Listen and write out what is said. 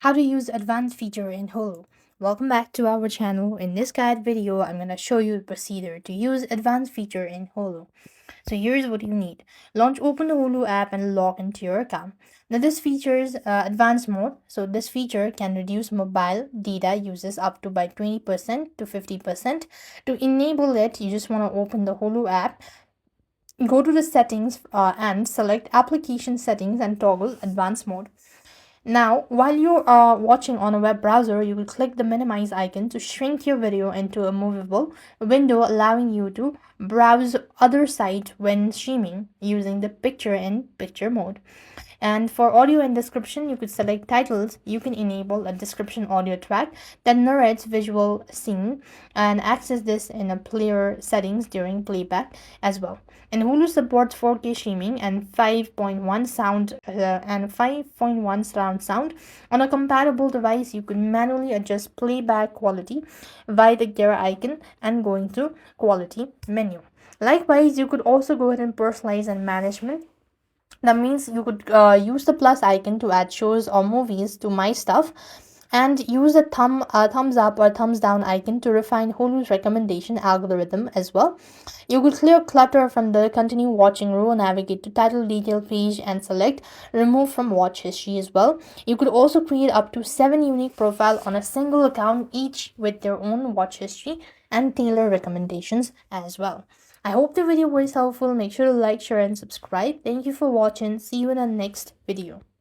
How to use advanced feature in Hulu. Welcome back to our channel. In this guide video, I'm going to show you the procedure to use advanced feature in Hulu. So here's what you need. Open the Hulu app and log into your account. Now this features advanced mode. So this feature can reduce mobile data uses up to by 20% to 50%. To enable it, you just want to open the Hulu app, go to the settings and select application settings and toggle advanced mode. Now, while you are watching on a web browser, you will click the minimize icon to shrink your video into a movable window, allowing you to browse other sites when streaming using the picture in picture mode. And for audio and description, you could select titles. You can enable a description audio track that narrates visual scene and access this in a player settings during playback as well. And Hulu supports 4K streaming and 5.1 surround sound. On a compatible device, you could manually adjust playback quality via the gear icon and going through quality menu. Likewise, you could also go ahead and personalize and management. That means you could use the plus icon to add shows or movies to my stuff, and use the thumbs up or thumbs down icon to refine Hulu's recommendation algorithm as well. You could clear clutter from the continue watching row, navigate to title detail page and select remove from watch history as well. You could also create up to 7 unique profile on a single account, each with their own watch history and tailor recommendations as well. I hope the video was helpful. Make sure to like, share and subscribe. Thank you for watching. See you in the next video.